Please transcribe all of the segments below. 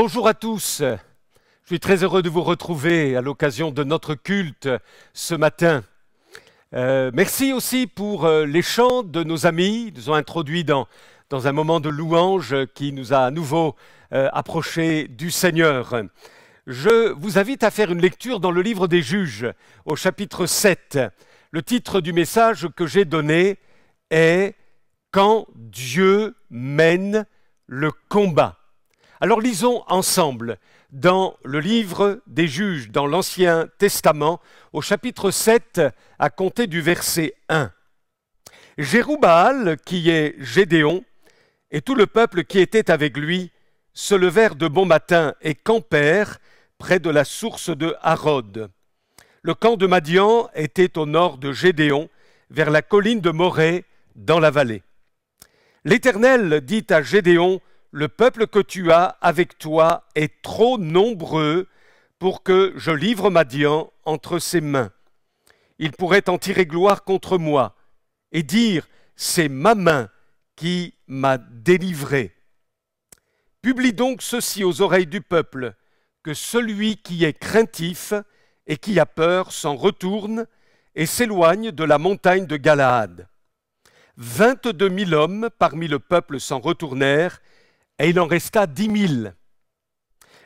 Bonjour à tous, je suis très heureux de vous retrouver à l'occasion de notre culte ce matin. Merci aussi pour les chants de nos amis, ils nous ont introduits dans un moment de louange qui nous a à nouveau approchés du Seigneur. Je vous invite à faire une lecture dans le livre des Juges, au chapitre 7. Le titre du message que j'ai donné est « Quand Dieu mène le combat ». Alors lisons ensemble dans le livre des Juges, dans l'Ancien Testament, au chapitre 7, à compter du verset 1. Jéroboam, qui est Gédéon, et tout le peuple qui était avec lui, se levèrent de bon matin et campèrent près de la source de Harod. Le camp de Madian était au nord de Gédéon, vers la colline de Morée, dans la vallée. L'Éternel dit à Gédéon: le peuple que tu as avec toi est trop nombreux pour que je livre Madian entre ses mains. Il pourrait en tirer gloire contre moi et dire: c'est ma main qui m'a délivré. Publie donc ceci aux oreilles du peuple, que celui qui est craintif et qui a peur s'en retourne et s'éloigne de la montagne de Galaad. 22 000 hommes parmi le peuple s'en retournèrent, et il en resta 10 000.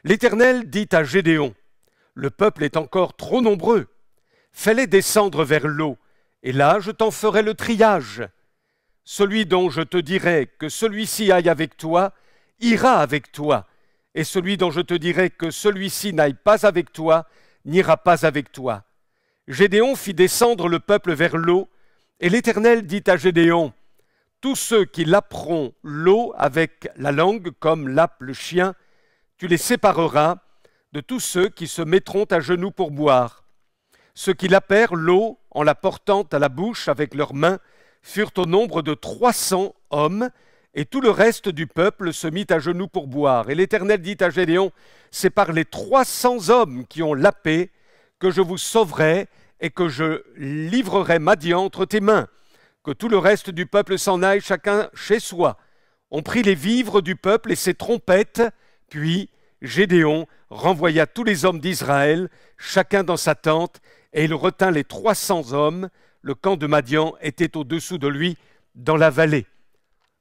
L'Éternel dit à Gédéon: le peuple est encore trop nombreux. Fais-les descendre vers l'eau, et là je t'en ferai le triage. Celui dont je te dirai que celui-ci aille avec toi, ira avec toi, et celui dont je te dirai que celui-ci n'aille pas avec toi, n'ira pas avec toi. Gédéon fit descendre le peuple vers l'eau, et l'Éternel dit à Gédéon: tous ceux qui laperont l'eau avec la langue comme lappe le chien, tu les sépareras de tous ceux qui se mettront à genoux pour boire. Ceux qui lapèrent l'eau en la portant à la bouche avec leurs mains furent au nombre de 300 hommes, et tout le reste du peuple se mit à genoux pour boire. Et l'Éternel dit à Gédéon: c'est par les 300 hommes qui ont lapé que je vous sauverai et que je livrerai Madian entre tes mains. Que tout le reste du peuple s'en aille chacun chez soi. On prit les vivres du peuple et ses trompettes, puis Gédéon renvoya tous les hommes d'Israël, chacun dans sa tente, et il retint les 300 hommes. Le camp de Madian était au-dessous de lui, dans la vallée.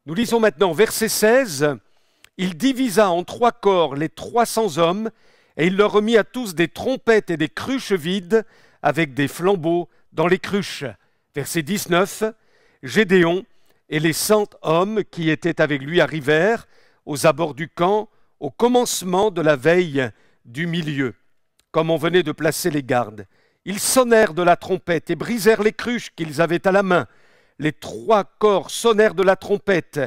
Nous lisons maintenant verset 16. Il divisa en 3 corps les 300 hommes, et il leur remit à tous des trompettes et des cruches vides, avec des flambeaux dans les cruches. Verset 19. Gédéon et les 100 hommes qui étaient avec lui arrivèrent aux abords du camp au commencement de la veille du milieu, comme on venait de placer les gardes. Ils sonnèrent de la trompette et brisèrent les cruches qu'ils avaient à la main. Les 3 corps sonnèrent de la trompette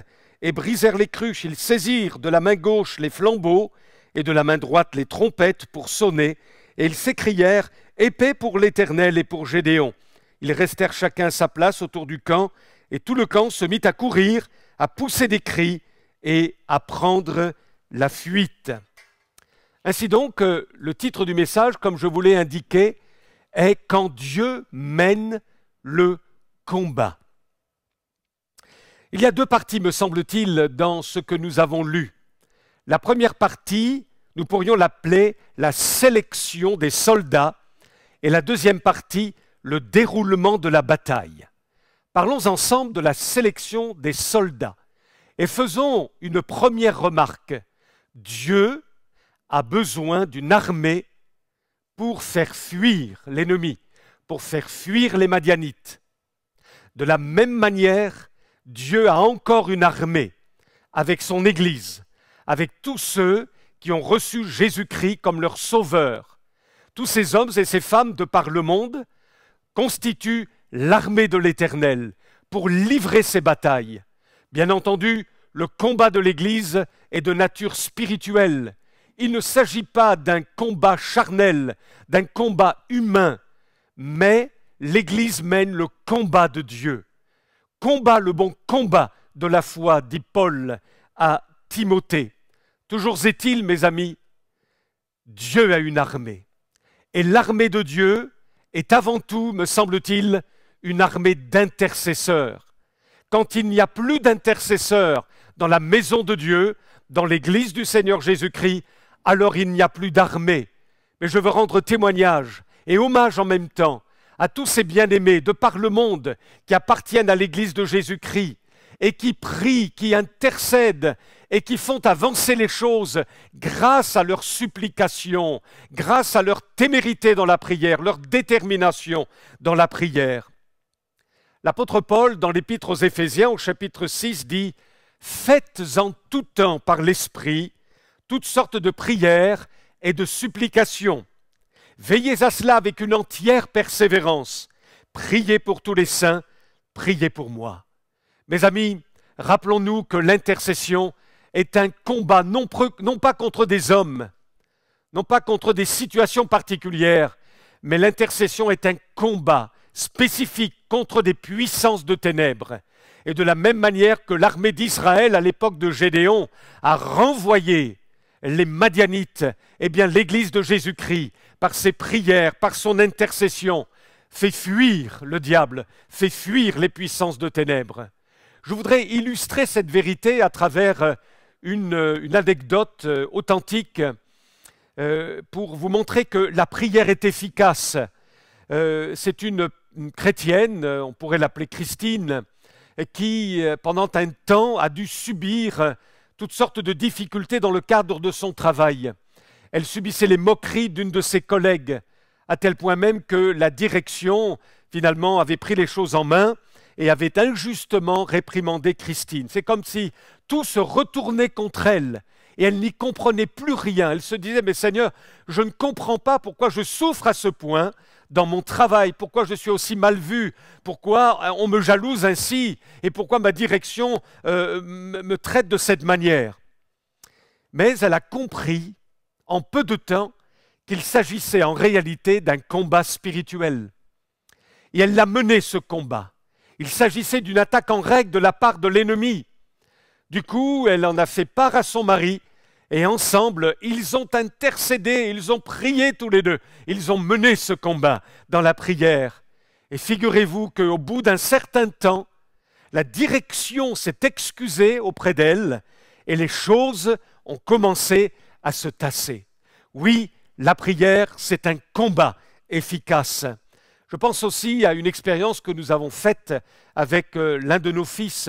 et brisèrent les cruches. Ils saisirent de la main gauche les flambeaux et de la main droite les trompettes pour sonner, et ils s'écrièrent: épée pour l'Éternel et pour Gédéon. Ils restèrent chacun à sa place autour du camp, et tout le camp se mit à courir, à pousser des cris et à prendre la fuite. Ainsi donc, le titre du message, comme je vous l'ai indiqué, est « Quand Dieu mène le combat ». Il y a 2 parties, me semble-t-il, dans ce que nous avons lu. La première partie, nous pourrions l'appeler la sélection des soldats, et la deuxième partie, le déroulement de la bataille. Parlons ensemble de la sélection des soldats et faisons une première remarque. Dieu a besoin d'une armée pour faire fuir l'ennemi, pour faire fuir les Madianites. De la même manière, Dieu a encore une armée avec son Église, avec tous ceux qui ont reçu Jésus-Christ comme leur sauveur. Tous ces hommes et ces femmes de par le monde constitue l'armée de l'Éternel pour livrer ces batailles. Bien entendu, le combat de l'Église est de nature spirituelle. Il ne s'agit pas d'un combat charnel, d'un combat humain, mais l'Église mène le combat de Dieu. Combat le bon combat de la foi, dit Paul à Timothée. Toujours est-il, mes amis, Dieu a une armée. Et l'armée de Dieu est avant tout, me semble-t-il, une armée d'intercesseurs. Quand il n'y a plus d'intercesseurs dans la maison de Dieu, dans l'Église du Seigneur Jésus-Christ, alors il n'y a plus d'armée. Mais je veux rendre témoignage et hommage en même temps à tous ces bien-aimés de par le monde qui appartiennent à l'Église de Jésus-Christ et qui prient, qui intercèdent et qui font avancer les choses grâce à leur supplication, grâce à leur témérité dans la prière, leur détermination dans la prière. L'apôtre Paul, dans l'Épître aux Éphésiens, au chapitre 6, dit « Faites en tout temps par l'Esprit toutes sortes de prières et de supplications. Veillez à cela avec une entière persévérance. Priez pour tous les saints, priez pour moi. » Mes amis, rappelons-nous que l'intercession est un combat non pas contre des hommes, non pas contre des situations particulières, mais l'intercession est un combat spécifique contre des puissances de ténèbres. Et de la même manière que l'armée d'Israël, à l'époque de Gédéon, a renvoyé les Madianites, eh bien l'Église de Jésus-Christ, par ses prières, par son intercession, fait fuir le diable, fait fuir les puissances de ténèbres. Je voudrais illustrer cette vérité à travers une anecdote authentique pour vous montrer que la prière est efficace. C'est une chrétienne, on pourrait l'appeler Christine, qui pendant un temps a dû subir toutes sortes de difficultés dans le cadre de son travail. Elle subissait les moqueries d'une de ses collègues, à tel point même que la direction, finalement, avait pris les choses en main et avait injustement réprimandé Christine. C'est comme si tout se retournait contre elle et elle n'y comprenait plus rien. Elle se disait « Mais Seigneur, je ne comprends pas pourquoi je souffre à ce point dans mon travail, pourquoi je suis aussi mal vu, pourquoi on me jalouse ainsi et pourquoi ma direction me traite de cette manière. » Mais elle a compris en peu de temps qu'il s'agissait en réalité d'un combat spirituel. Et elle l'a mené ce combat. Il s'agissait d'une attaque en règle de la part de l'ennemi. Du coup, elle en a fait part à son mari et ensemble, ils ont intercédé, ils ont prié tous les deux. Ils ont mené ce combat dans la prière. Et figurez-vous qu'au bout d'un certain temps, la direction s'est excusée auprès d'elle et les choses ont commencé à se tasser. Oui, la prière, c'est un combat efficace. Je pense aussi à une expérience que nous avons faite avec l'un de nos fils.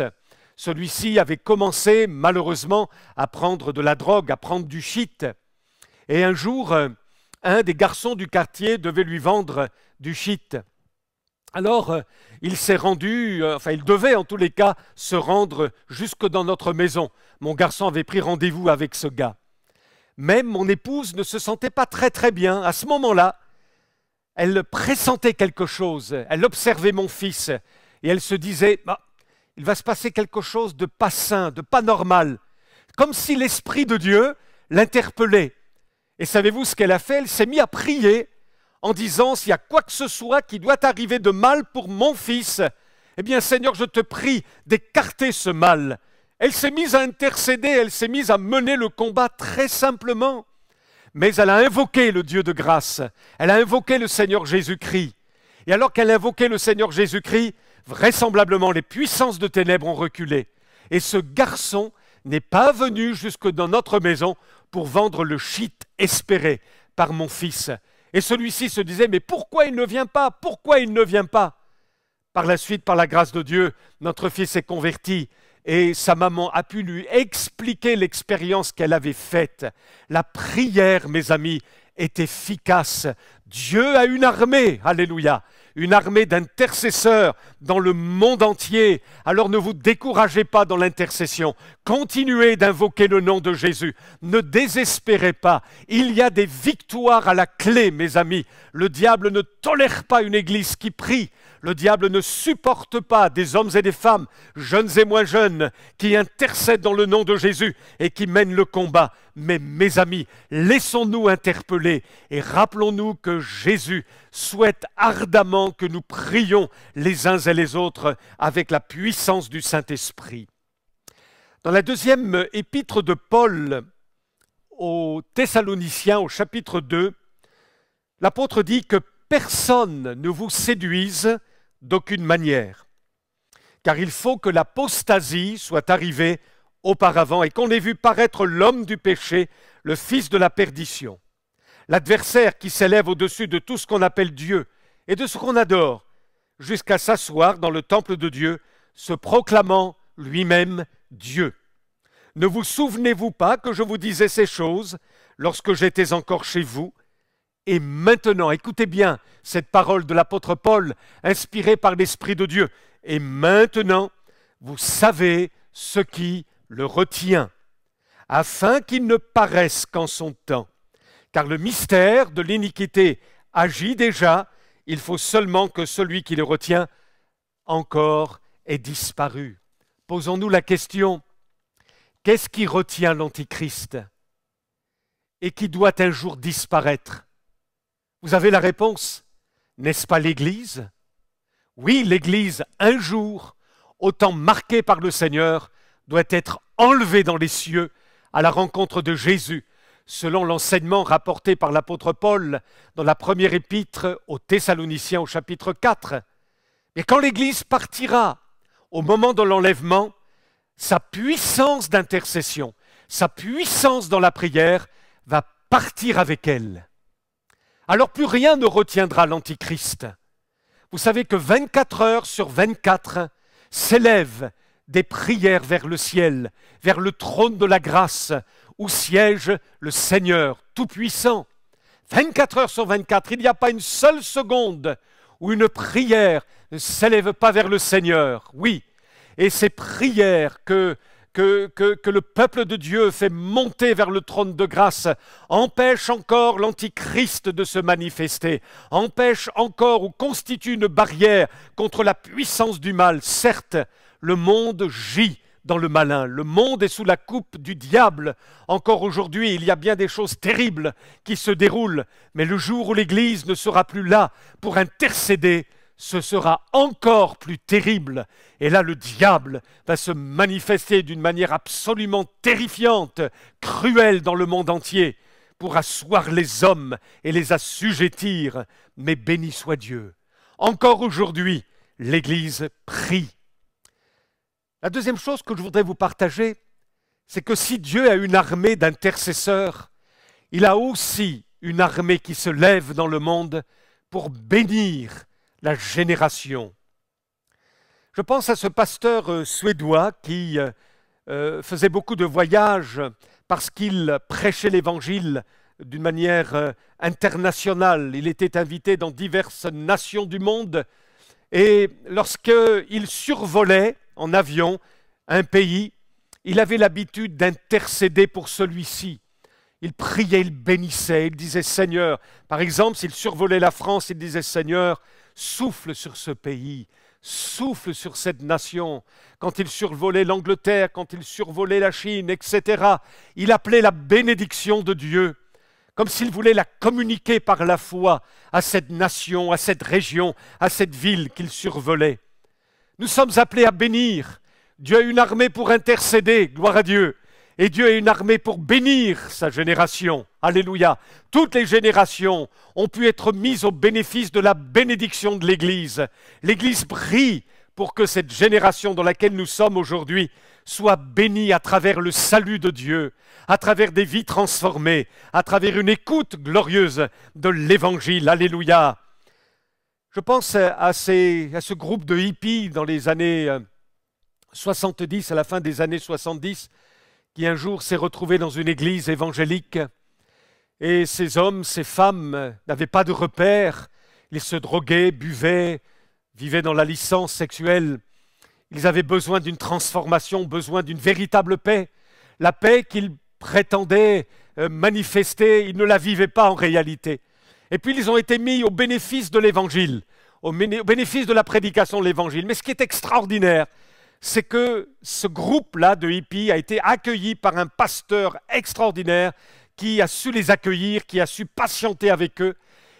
Celui-ci avait commencé malheureusement à prendre de la drogue, à prendre du shit. Et un jour, un des garçons du quartier devait lui vendre du shit. Alors, il s'est rendu, il devait en tous les cas se rendre jusque dans notre maison. Mon garçon avait pris rendez-vous avec ce gars. Même mon épouse ne se sentait pas très bien. À ce moment-là, elle pressentait quelque chose. Elle observait mon fils et elle se disait il va se passer quelque chose de pas sain, de pas normal. Comme si l'Esprit de Dieu l'interpellait. Et savez-vous ce qu'elle a fait? Elle s'est mise à prier en disant s'il y a quoi que ce soit qui doit arriver de mal pour mon fils, eh bien Seigneur, je te prie d'écarter ce mal. Elle s'est mise à intercéder, elle s'est mise à mener le combat très simplement. Mais elle a invoqué le Dieu de grâce, elle a invoqué le Seigneur Jésus-Christ. Et alors qu'elle a invoqué le Seigneur Jésus-Christ, vraisemblablement les puissances de ténèbres ont reculé. Et ce garçon n'est pas venu jusque dans notre maison pour vendre le shit espéré par mon fils. Et celui-ci se disait, mais pourquoi il ne vient pas? Pourquoi il ne vient pas? Par la suite, par la grâce de Dieu, notre fils est converti. Et sa maman a pu lui expliquer l'expérience qu'elle avait faite. La prière, mes amis, est efficace. Dieu a une armée, alléluia, une armée d'intercesseurs dans le monde entier. Alors ne vous découragez pas dans l'intercession. Continuez d'invoquer le nom de Jésus. Ne désespérez pas. Il y a des victoires à la clé, mes amis. Le diable ne tolère pas une église qui prie. Le diable ne supporte pas des hommes et des femmes, jeunes et moins jeunes, qui intercèdent dans le nom de Jésus et qui mènent le combat. Mais mes amis, laissons-nous interpeller et rappelons-nous que Jésus souhaite ardemment que nous prions les uns et les autres avec la puissance du Saint-Esprit. Dans la deuxième épître de Paul aux Thessaloniciens, au chapitre 2, l'apôtre dit que personne ne vous séduise d'aucune manière, car il faut que l'apostasie soit arrivée auparavant et qu'on ait vu paraître l'homme du péché, le fils de la perdition. L'adversaire qui s'élève au-dessus de tout ce qu'on appelle Dieu et de ce qu'on adore, jusqu'à s'asseoir dans le temple de Dieu, se proclamant lui-même Dieu. Ne vous souvenez-vous pas que je vous disais ces choses lorsque j'étais encore chez vous? Et maintenant, écoutez bien cette parole de l'apôtre Paul, inspirée par l'Esprit de Dieu. Et maintenant, vous savez ce qui le retient, afin qu'il ne paraisse qu'en son temps. Car le mystère de l'iniquité agit déjà, il faut seulement que celui qui le retient encore ait disparu. Posons-nous la question, qu'est-ce qui retient l'Antichrist et qui doit un jour disparaître? Vous avez la réponse, n'est-ce pas l'Église? Oui, l'Église, un jour, au temps marqué par le Seigneur, doit être enlevée dans les cieux à la rencontre de Jésus, selon l'enseignement rapporté par l'apôtre Paul dans la première épître aux Thessaloniciens au chapitre 4. Et quand l'Église partira, au moment de l'enlèvement, sa puissance d'intercession, sa puissance dans la prière va partir avec elle. Alors plus rien ne retiendra l'Antichrist. Vous savez que 24 heures sur 24 s'élèvent des prières vers le ciel, vers le trône de la grâce, où siège le Seigneur Tout-Puissant. 24 heures sur 24, il n'y a pas une seule seconde où une prière ne s'élève pas vers le Seigneur. Oui, et ces prières que le peuple de Dieu fait monter vers le trône de grâce empêchent encore l'Antichrist de se manifester, empêchent encore ou constituent une barrière contre la puissance du mal. Certes, le monde gît dans le malin, le monde est sous la coupe du diable. Encore aujourd'hui, il y a bien des choses terribles qui se déroulent, mais le jour où l'Église ne sera plus là pour intercéder, ce sera encore plus terrible. Et là, le diable va se manifester d'une manière absolument terrifiante, cruelle dans le monde entier, pour asseoir les hommes et les assujettir. Mais béni soit Dieu. Encore aujourd'hui, l'Église prie. La deuxième chose que je voudrais vous partager, c'est que si Dieu a une armée d'intercesseurs, il a aussi une armée qui se lève dans le monde pour bénir la génération. Je pense à ce pasteur suédois qui faisait beaucoup de voyages parce qu'il prêchait l'Évangile d'une manière internationale. Il était invité dans diverses nations du monde et lorsqu'il survolait en avion un pays, il avait l'habitude d'intercéder pour celui-ci. Il priait, il bénissait, il disait Seigneur. Par exemple, s'il survolait la France, il disait Seigneur, souffle sur ce pays, souffle sur cette nation. Quand il survolait l'Angleterre, quand il survolait la Chine, etc., il appelait la bénédiction de Dieu, comme s'il voulait la communiquer par la foi à cette nation, à cette région, à cette ville qu'il survolait. Nous sommes appelés à bénir. Dieu a une armée pour intercéder, gloire à Dieu. Et Dieu a une armée pour bénir sa génération. Alléluia. Toutes les générations ont pu être mises au bénéfice de la bénédiction de l'Église. L'Église prie pour que cette génération dans laquelle nous sommes aujourd'hui soit bénie à travers le salut de Dieu, à travers des vies transformées, à travers une écoute glorieuse de l'Évangile. Alléluia. Je pense à ce groupe de hippies dans les années 70, à la fin des années 70, qui un jour s'est retrouvé dans une église évangélique. Et ces hommes, ces femmes n'avaient pas de repères. Ils se droguaient, buvaient, vivaient dans la licence sexuelle. Ils avaient besoin d'une transformation, besoin d'une véritable paix. La paix qu'ils prétendaient manifester, ils ne la vivaient pas en réalité. Et puis ils ont été mis au bénéfice de l'Évangile, au bénéfice de la prédication de l'Évangile. Mais ce qui est extraordinaire, c'est que ce groupe-là de hippies a été accueilli par un pasteur extraordinaire qui a su les accueillir, qui a su patienter avec eux.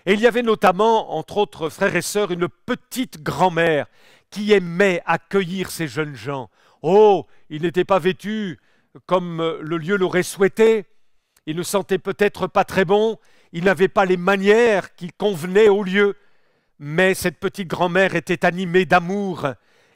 Et il y avait notamment, entre autres frères et sœurs, une petite grand-mère qui aimait accueillir ces jeunes gens. Oh, ils n'étaient pas vêtus comme le lieu l'aurait souhaité. Ils ne sentaient peut-être pas très bon. Ils n'avaient pas les manières qui convenaient au lieu. Mais cette petite grand-mère était animée d'amour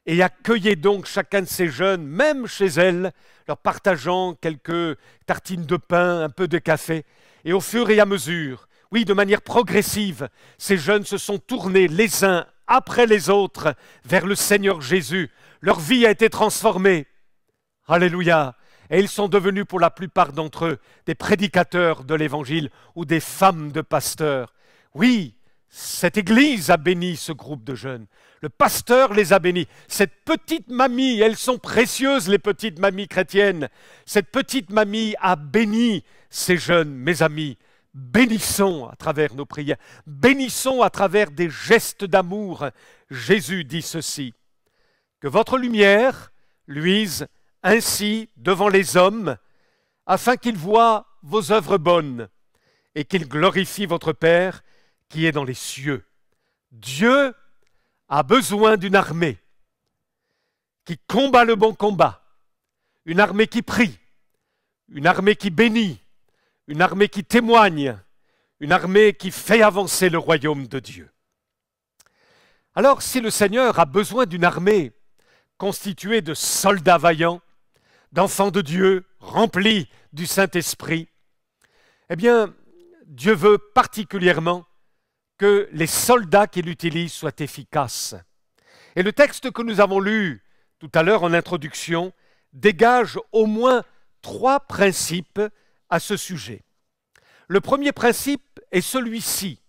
et accueillez donc chacun de ces jeunes, même chez elles, leur partageant quelques tartines de pain, un peu de café. Et au fur et à mesure, oui, de manière progressive, ces jeunes se sont tournés les uns après les autres vers le Seigneur Jésus. Leur vie a été transformée. Alléluia! Et ils sont devenus pour la plupart d'entre eux des prédicateurs de l'Évangile ou des femmes de pasteurs. Oui, cette Église a béni ce groupe de jeunes. Le pasteur les a bénis. Cette petite mamie, elles sont précieuses les petites mamies chrétiennes. Cette petite mamie a béni ces jeunes, mes amis. Bénissons à travers nos prières. Bénissons à travers des gestes d'amour. Jésus dit ceci: que votre lumière luise ainsi devant les hommes, afin qu'ils voient vos œuvres bonnes et qu'ils glorifient votre Père qui est dans les cieux. Dieu a besoin d'une armée qui combat le bon combat, une armée qui prie, une armée qui bénit, une armée qui témoigne, une armée qui fait avancer le royaume de Dieu. Alors, si le Seigneur a besoin d'une armée constituée de soldats vaillants, d'enfants de Dieu remplis du Saint-Esprit, eh bien, Dieu veut particulièrement que les soldats qu'il utilise soient efficaces. Et le texte que nous avons lu tout à l'heure en introduction dégage au moins 3 principes à ce sujet. Le premier principe est celui-ci: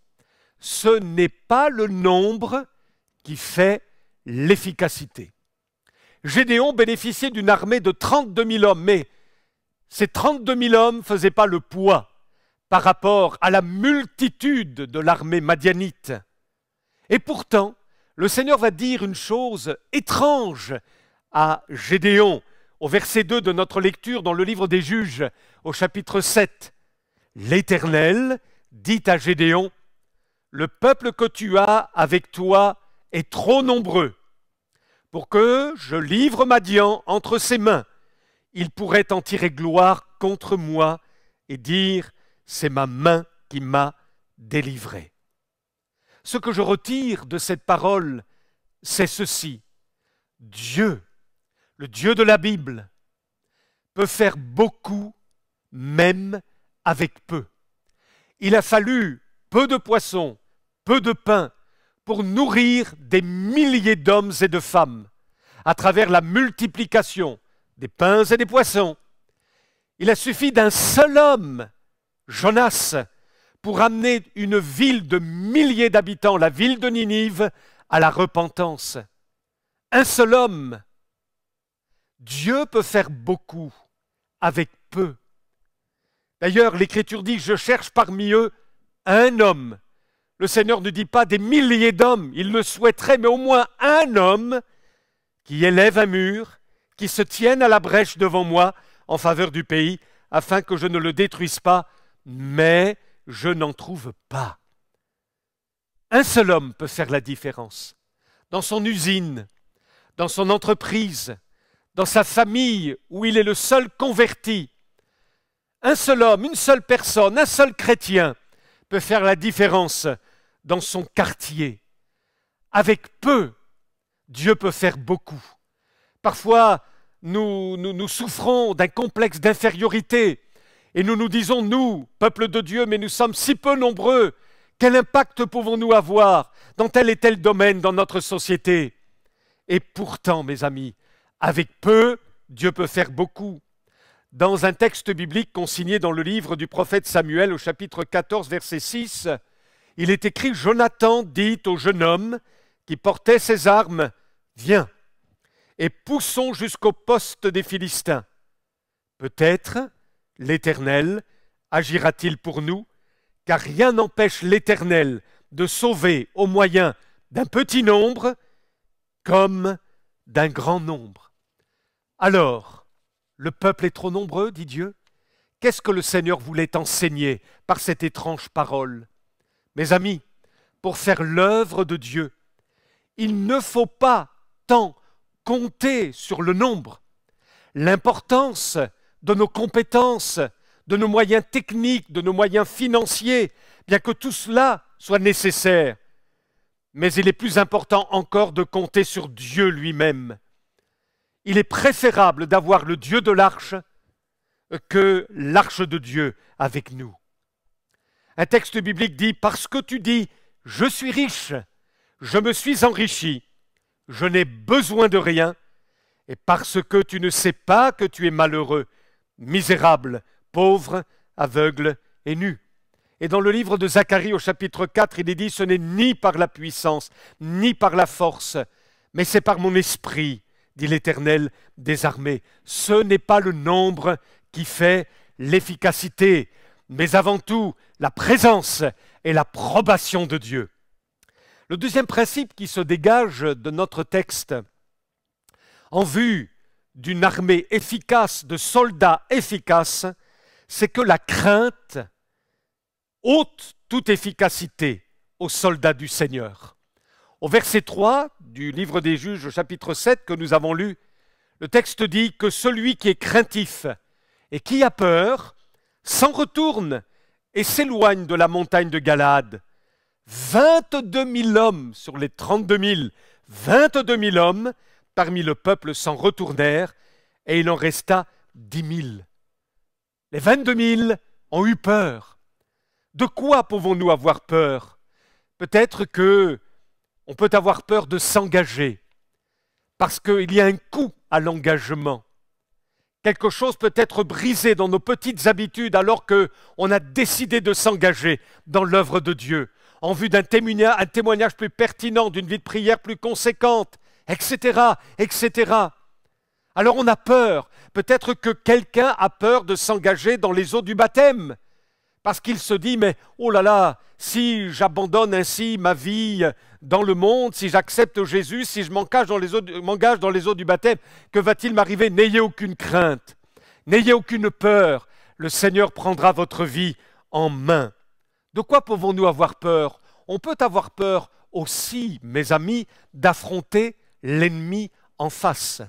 ce n'est pas le nombre qui fait l'efficacité. Gédéon bénéficiait d'une armée de 32 000 hommes, mais ces 32 000 hommes ne faisaient pas le poids par rapport à la multitude de l'armée madianite. Et pourtant, le Seigneur va dire une chose étrange à Gédéon, au verset 2 de notre lecture dans le livre des Juges, au chapitre 7. L'Éternel dit à Gédéon: le peuple que tu as avec toi est trop nombreux pour que je livre Madian entre ses mains. Il pourrait en tirer gloire contre moi et dire: c'est ma main qui m'a délivré. Ce que je retire de cette parole, c'est ceci: Dieu, le Dieu de la Bible, peut faire beaucoup, même avec peu. Il a fallu peu de poissons, peu de pain, pour nourrir des milliers d'hommes et de femmes à travers la multiplication des pains et des poissons. Il a suffi d'un seul homme, Jonas, pour amener une ville de milliers d'habitants, la ville de Ninive, à la repentance. Un seul homme. Dieu peut faire beaucoup avec peu. D'ailleurs, l'Écriture dit: je cherche parmi eux un homme. Le Seigneur ne dit pas des milliers d'hommes, il le souhaiterait, mais au moins un homme qui élève un mur, qui se tienne à la brèche devant moi en faveur du pays, afin que je ne le détruise pas, mais je n'en trouve pas. Un seul homme peut faire la différence. Dans son usine, dans son entreprise, dans sa famille où il est le seul converti. Un seul homme, une seule personne, un seul chrétien peut faire la différence dans son quartier. Avec peu, Dieu peut faire beaucoup. Parfois, nous souffrons d'un complexe d'infériorité et nous nous disons: nous, peuple de Dieu, mais nous sommes si peu nombreux, quel impact pouvons-nous avoir dans tel et tel domaine dans notre société? Et pourtant, mes amis, avec peu, Dieu peut faire beaucoup. Dans un texte biblique consigné dans le livre du prophète Samuel au chapitre 14, verset 6, il est écrit: Jonathan dit au jeune homme qui portait ses armes: viens, et poussons jusqu'au poste des Philistins. Peut-être l'Éternel agira-t-il pour nous, car rien n'empêche l'Éternel de sauver au moyen d'un petit nombre comme d'un grand nombre. Alors, le peuple est trop nombreux, dit Dieu. Qu'est-ce que le Seigneur voulait enseigner par cette étrange parole? Mes amis, pour faire l'œuvre de Dieu, il ne faut pas tant compter sur le nombre. L'importance de nos compétences, de nos moyens techniques, de nos moyens financiers, bien que tout cela soit nécessaire. mais il est plus important encore de compter sur Dieu lui-même. Il est préférable d'avoir le Dieu de l'arche que l'arche de Dieu avec nous. Un texte biblique dit « Parce que tu dis, je suis riche, je me suis enrichi, je n'ai besoin de rien, et parce que tu ne sais pas que tu es malheureux, misérable, pauvre, aveugle et nu. » Et dans le livre de Zacharie au chapitre 4, il est dit « Ce n'est ni par la puissance, ni par la force, mais c'est par mon esprit, dit l'Éternel des armées. Ce n'est pas le nombre qui fait l'efficacité, mais avant tout la présence et l'approbation de Dieu. » Le deuxième principe qui se dégage de notre texte, en vue d'une armée efficace, de soldats efficaces, c'est que la crainte ôte toute efficacité aux soldats du Seigneur. Au verset 3 du livre des Juges, au chapitre 7 que nous avons lu, le texte dit que celui qui est craintif et qui a peur s'en retourne et s'éloigne de la montagne de Galaad. 22 000 hommes sur les 32 000, 22 000 hommes parmi le peuple s'en retournèrent et il en resta 10 000. Les 22 000 ont eu peur. De quoi pouvons-nous avoir peur? Peut-être que on peut avoir peur de s'engager parce qu'il y a un coût à l'engagement. Quelque chose peut être brisé dans nos petites habitudes alors qu'on a décidé de s'engager dans l'œuvre de Dieu en vue d'un témoignage plus pertinent, d'une vie de prière plus conséquente, etc., etc. Alors on a peur. Peut-être que quelqu'un a peur de s'engager dans les eaux du baptême parce qu'il se dit, mais oh là là, si j'abandonne ainsi ma vie dans le monde, si j'accepte Jésus, si je m'engage dans les eaux du baptême, que va-t-il m'arriver? N'ayez aucune crainte, n'ayez aucune peur, le Seigneur prendra votre vie en main. De quoi pouvons-nous avoir peur? On peut avoir peur aussi, mes amis, d'affronter l'ennemi en face.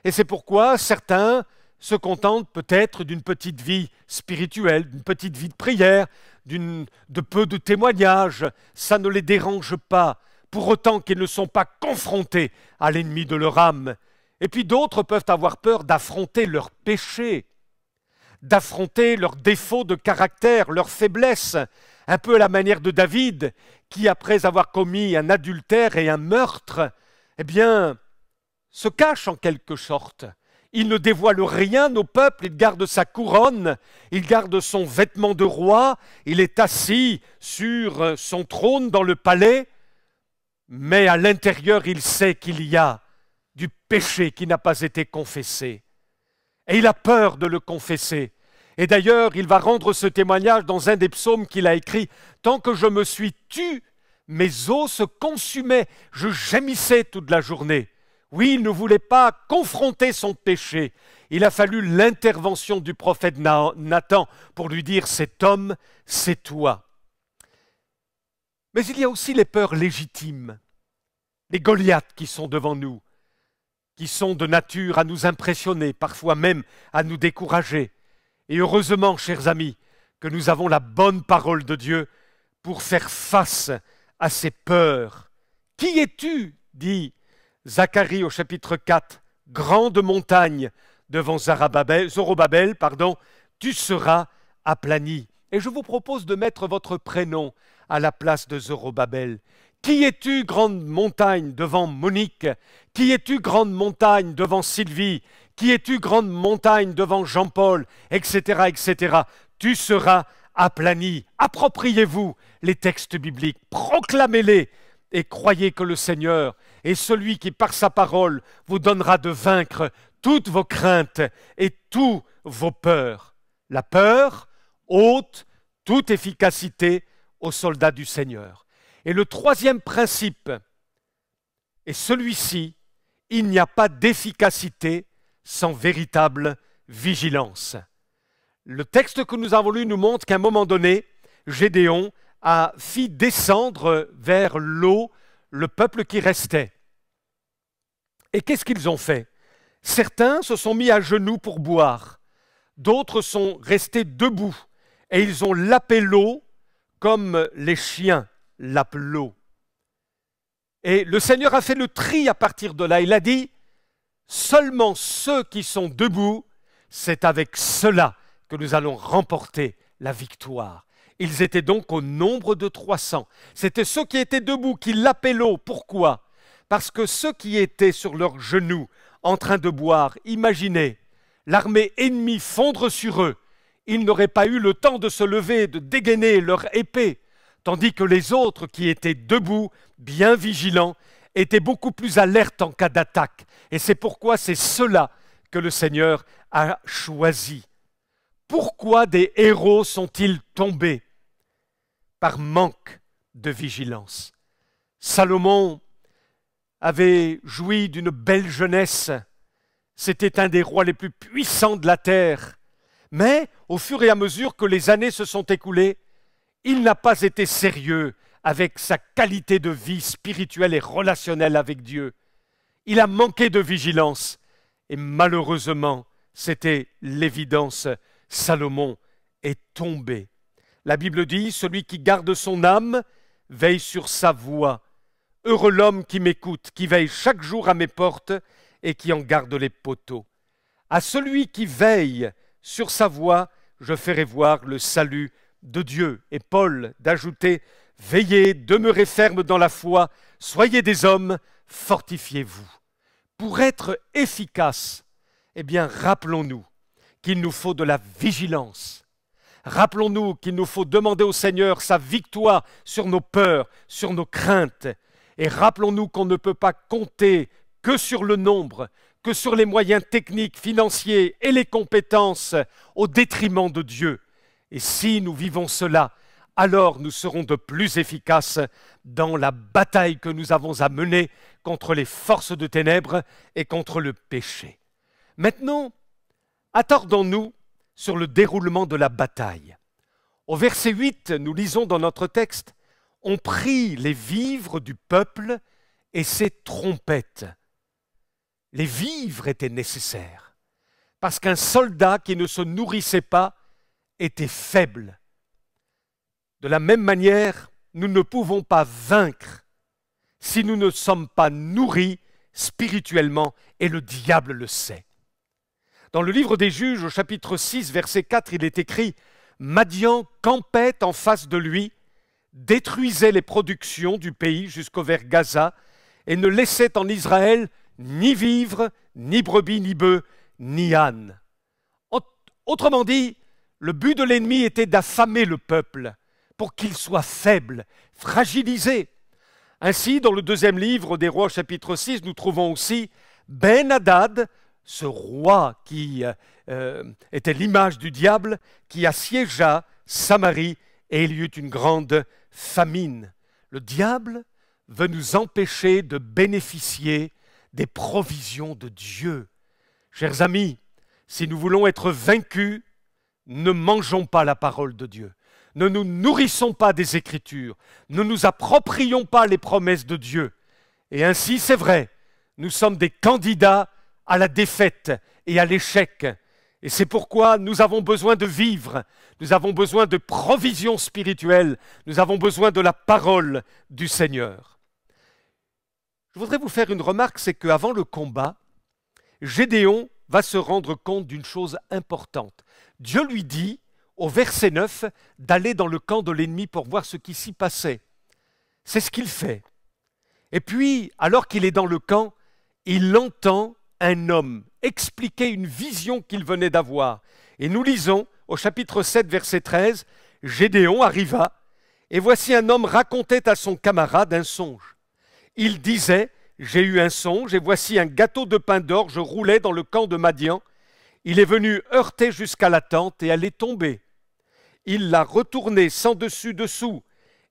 Et c'est pourquoi certains se contentent peut-être d'une petite vie spirituelle, d'une petite vie de prière, de peu de témoignages. Ça ne les dérange pas, pour autant qu'ils ne sont pas confrontés à l'ennemi de leur âme. Et puis d'autres peuvent avoir peur d'affronter leurs péchés, d'affronter leurs défauts de caractère, leurs faiblesses, un peu à la manière de David, qui après avoir commis un adultère et un meurtre, eh bien, se cache en quelque sorte. Il ne dévoile rien au peuple, il garde sa couronne, il garde son vêtement de roi, il est assis sur son trône dans le palais, mais à l'intérieur, il sait qu'il y a du péché qui n'a pas été confessé. Et il a peur de le confesser. Et d'ailleurs, il va rendre ce témoignage dans un des psaumes qu'il a écrit. « Tant que je me suis tu, mes os se consumaient, je gémissais toute la journée. » Oui, il ne voulait pas confronter son péché. Il a fallu l'intervention du prophète Nathan pour lui dire « Cet homme, c'est toi. » Mais il y a aussi les peurs légitimes, les Goliaths qui sont devant nous, qui sont de nature à nous impressionner, parfois même à nous décourager. Et heureusement, chers amis, que nous avons la bonne parole de Dieu pour faire face à ces peurs. « Qui es-tu » dit Zacharie au chapitre 4, « Grande montagne devant Zorobabel, tu seras aplani. » Et je vous propose de mettre votre prénom à la place de Zorobabel. Qui es-tu, grande montagne, devant Monique? Qui es-tu, grande montagne, devant Sylvie? Qui es-tu, grande montagne, devant Jean-Paul? Etc., etc. Tu seras aplani. Appropriez-vous les textes bibliques, proclamez-les et croyez que le Seigneur est celui qui, par sa parole, vous donnera de vaincre toutes vos craintes et tous vos peurs. La peur ôte toute efficacité aux soldats du Seigneur. Et le troisième principe est celui-ci, il n'y a pas d'efficacité sans véritable vigilance. Le texte que nous avons lu nous montre qu'à un moment donné, Gédéon a fait descendre vers l'eau le peuple qui restait. Et qu'est-ce qu'ils ont fait? Certains se sont mis à genoux pour boire, d'autres sont restés debout et ils ont lapé l'eau comme les chiens lapent l'eau. Et le Seigneur a fait le tri à partir de là. Il a dit, seulement ceux qui sont debout, c'est avec ceux-là que nous allons remporter la victoire. Ils étaient donc au nombre de 300. C'était ceux qui étaient debout, qui lappaient l'eau. Pourquoi? Parce que ceux qui étaient sur leurs genoux, en train de boire, imaginez, l'armée ennemie fondre sur eux. Ils n'auraient pas eu le temps de se lever, de dégainer leur épée, tandis que les autres qui étaient debout, bien vigilants, étaient beaucoup plus alertes en cas d'attaque. Et c'est pourquoi c'est ceux-là que le Seigneur a choisi. Pourquoi des héros sont-ils tombés? Par manque de vigilance. Salomon avait joui d'une belle jeunesse. C'était un des rois les plus puissants de la terre. Mais au fur et à mesure que les années se sont écoulées, il n'a pas été sérieux avec sa qualité de vie spirituelle et relationnelle avec Dieu. Il a manqué de vigilance. Et malheureusement, c'était l'évidence, Salomon est tombé. La Bible dit, celui qui garde son âme veille sur sa voie. Heureux l'homme qui m'écoute, qui veille chaque jour à mes portes et qui en garde les poteaux. À celui qui veille sur sa voie, je ferai voir le salut de Dieu. Et Paul d'ajouter, veillez, demeurez fermes dans la foi, soyez des hommes, fortifiez-vous. Pour être efficace, eh bien, rappelons-nous qu'il nous faut de la vigilance. Rappelons-nous qu'il nous faut demander au Seigneur sa victoire sur nos peurs, sur nos craintes. Et rappelons-nous qu'on ne peut pas compter que sur le nombre, que sur les moyens techniques, financiers et les compétences au détriment de Dieu. Et si nous vivons cela, alors nous serons de plus efficaces dans la bataille que nous avons à mener contre les forces de ténèbres et contre le péché. Maintenant, attardons-nous sur le déroulement de la bataille. Au verset 8, nous lisons dans notre texte, « On prit les vivres du peuple et ses trompettes. » Les vivres étaient nécessaires, parce qu'un soldat qui ne se nourrissait pas était faible. De la même manière, nous ne pouvons pas vaincre si nous ne sommes pas nourris spirituellement, et le diable le sait. Dans le livre des Juges, au chapitre 6, verset 4, il est écrit « Madian campait en face de lui, détruisait les productions du pays jusqu'au vers Gaza, et ne laissait en Israël ni vivres, ni brebis, ni bœufs, ni ânes. » Autrement dit, le but de l'ennemi était d'affamer le peuple pour qu'il soit faible, fragilisé. Ainsi, dans le deuxième livre des Rois, chapitre 6, nous trouvons aussi Ben-Hadad, ce roi qui était l'image du diable, qui assiégea Samarie et il y eut une grande famine. Le diable veut nous empêcher de bénéficier des provisions de Dieu. Chers amis, si nous voulons être vaincus, ne mangeons pas la parole de Dieu. Ne nous nourrissons pas des Écritures. Ne nous approprions pas les promesses de Dieu. Et ainsi, c'est vrai, nous sommes des candidats à la défaite et à l'échec. Et c'est pourquoi nous avons besoin de vivre. Nous avons besoin de provisions spirituelles. Nous avons besoin de la parole du Seigneur. Je voudrais vous faire une remarque, c'est qu'avant le combat, Gédéon va se rendre compte d'une chose importante. Dieu lui dit, au verset 9, d'aller dans le camp de l'ennemi pour voir ce qui s'y passait. C'est ce qu'il fait. Et puis, alors qu'il est dans le camp, il entend un homme expliquer une vision qu'il venait d'avoir. Et nous lisons au chapitre 7, verset 13, « Gédéon arriva, et voici un homme racontait à son camarade un songe. Il disait, « J'ai eu un songe, et voici un gâteau de pain d'orge roulait dans le camp de Madian. Il est venu heurter jusqu'à la tente, et elle est tombée. Il l'a retournée sans dessus-dessous,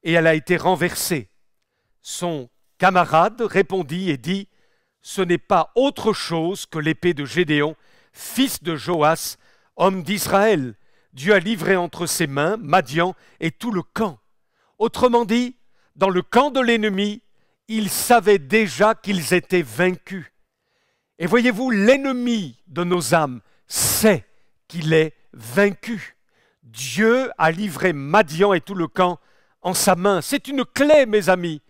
et elle a été renversée. » Son camarade répondit et dit, « Ce n'est pas autre chose que l'épée de Gédéon, fils de Joas, homme d'Israël. Dieu a livré entre ses mains Madian et tout le camp. » Autrement dit, dans le camp de l'ennemi, ils savaient déjà qu'ils étaient vaincus. Et voyez-vous, l'ennemi de nos âmes sait qu'il est vaincu. Dieu a livré Madian et tout le camp en sa main. C'est une clé, mes amis.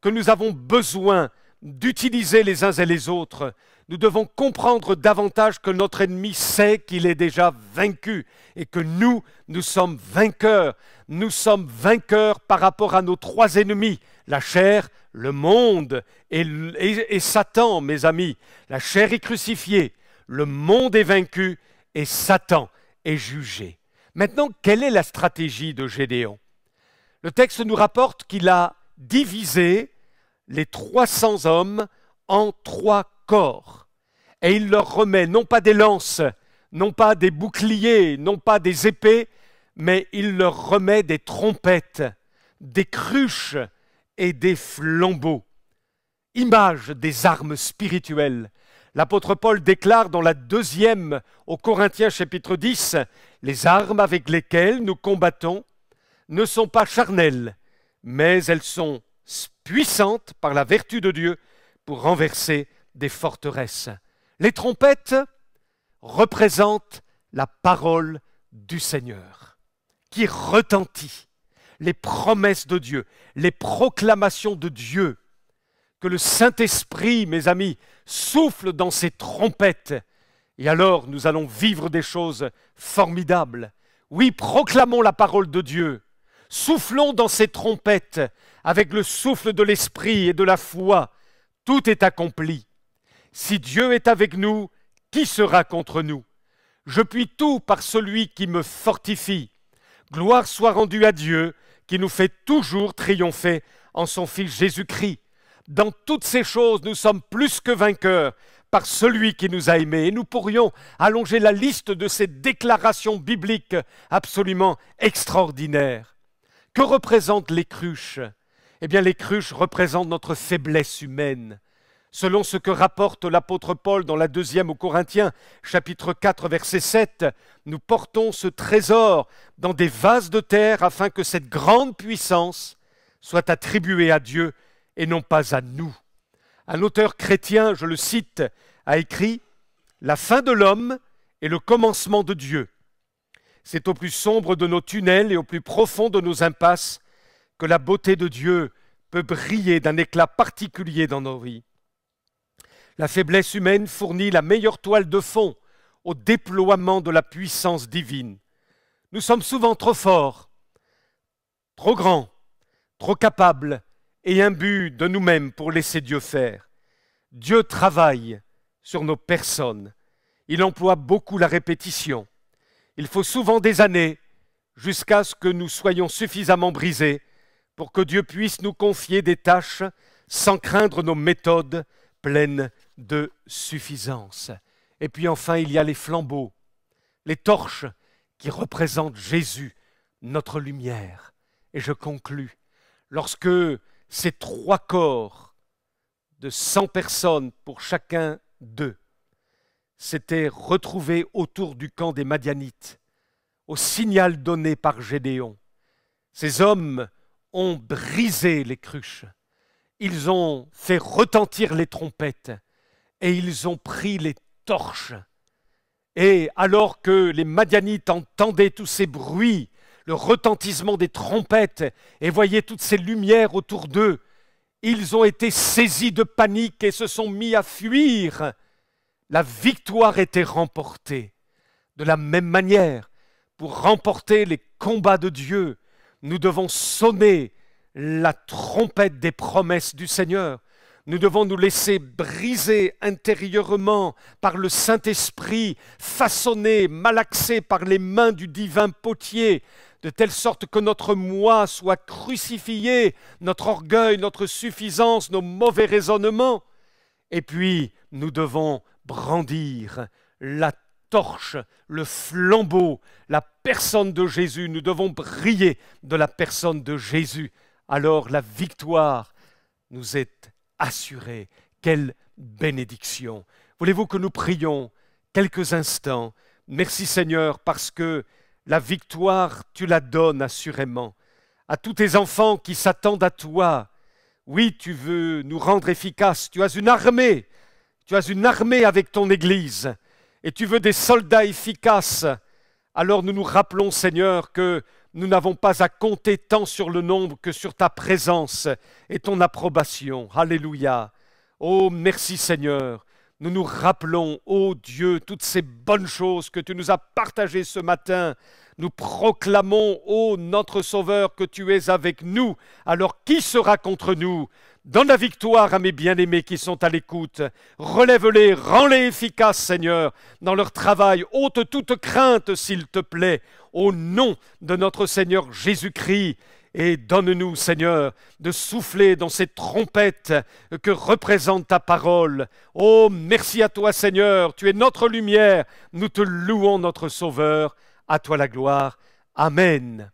que nous avons besoin d'utiliser les uns et les autres. Nous devons comprendre davantage que notre ennemi sait qu'il est déjà vaincu et que nous sommes vainqueurs. Nous sommes vainqueurs par rapport à nos trois ennemis, la chair, le monde et Satan, mes amis. La chair est crucifiée, le monde est vaincu et Satan est jugé. Maintenant, quelle est la stratégie de Gédéon? Le texte nous rapporte qu'il a divisé les 300 hommes en 3 corps. Et il leur remet non pas des lances, non pas des boucliers, non pas des épées, mais il leur remet des trompettes, des cruches et des flambeaux. Image des armes spirituelles. L'apôtre Paul déclare dans la 2e aux Corinthiens chapitre 10, « Les armes avec lesquelles nous combattons ne sont pas charnelles, mais elles sont puissantes par la vertu de Dieu pour renverser des forteresses. » Les trompettes représentent la parole du Seigneur qui retentit, les promesses de Dieu, les proclamations de Dieu, que le Saint-Esprit, mes amis, souffle dans ces trompettes. Et alors, nous allons vivre des choses formidables. Oui, proclamons la parole de Dieu. Soufflons dans ces trompettes avec le souffle de l'Esprit et de la foi. Tout est accompli. Si Dieu est avec nous, qui sera contre nous? Je puis tout par celui qui me fortifie. Gloire soit rendue à Dieu, qui nous fait toujours triompher en son Fils Jésus-Christ. Dans toutes ces choses, nous sommes plus que vainqueurs par celui qui nous a aimés. Et nous pourrions allonger la liste de ces déclarations bibliques absolument extraordinaires. Que représentent les cruches? Eh bien, les cruches représentent notre faiblesse humaine. Selon ce que rapporte l'apôtre Paul dans la 2e aux Corinthiens, chapitre 4, verset 7, nous portons ce trésor dans des vases de terre afin que cette grande puissance soit attribuée à Dieu et non pas à nous. Un auteur chrétien, je le cite, a écrit « La fin de l'homme est le commencement de Dieu. C'est au plus sombre de nos tunnels et au plus profond de nos impasses que la beauté de Dieu peut briller d'un éclat particulier dans nos vies. La faiblesse humaine fournit la meilleure toile de fond au déploiement de la puissance divine. Nous sommes souvent trop forts, trop grands, trop capables et imbus de nous-mêmes pour laisser Dieu faire. Dieu travaille sur nos personnes. Il emploie beaucoup la répétition. Il faut souvent des années jusqu'à ce que nous soyons suffisamment brisés pour que Dieu puisse nous confier des tâches sans craindre nos méthodes pleines de suffisance. Et puis enfin, il y a les flambeaux, les torches qui représentent Jésus, notre lumière. Et je conclus, lorsque ces 3 corps de 100 personnes pour chacun d'eux s'étaient retrouvés autour du camp des Madianites, au signal donné par Gédéon, ces hommes ont brisé les cruches, ils ont fait retentir les trompettes et ils ont pris les torches. Et alors que les Madianites entendaient tous ces bruits, le retentissement des trompettes et voyaient toutes ces lumières autour d'eux, ils ont été saisis de panique et se sont mis à fuir. La victoire était remportée. De la même manière, pour remporter les combats de Dieu, nous devons sonner la trompette des promesses du Seigneur. Nous devons nous laisser briser intérieurement par le Saint-Esprit, façonner, malaxer par les mains du divin potier, de telle sorte que notre moi soit crucifié, notre orgueil, notre suffisance, nos mauvais raisonnements. Et puis, nous devons brandir la torche, le flambeau, la personne de Jésus. Nous devons briller de la personne de Jésus. Alors la victoire nous est assurée. Quelle bénédiction! Voulez-vous que nous prions quelques instants? Merci Seigneur, parce que la victoire, tu la donnes assurément à tous tes enfants qui s'attendent à toi. Oui, tu veux nous rendre efficaces. Tu as une armée. Tu as une armée avec ton Église. Et tu veux des soldats efficaces. Alors nous nous rappelons, Seigneur, que nous n'avons pas à compter tant sur le nombre que sur ta présence et ton approbation. Alléluia. Oh, merci Seigneur. Nous nous rappelons, ô Dieu, toutes ces bonnes choses que tu nous as partagées ce matin. Nous proclamons, ô notre Sauveur, que tu es avec nous. Alors qui sera contre nous? Donne la victoire à mes bien-aimés qui sont à l'écoute. Relève-les, rends-les efficaces, Seigneur, dans leur travail. Ôte toute crainte, s'il te plaît, au nom de notre Seigneur Jésus-Christ. Et donne-nous, Seigneur, de souffler dans ces trompettes que représente ta parole. Oh, merci à toi, Seigneur, tu es notre lumière. Nous te louons, notre Sauveur. À toi la gloire. Amen.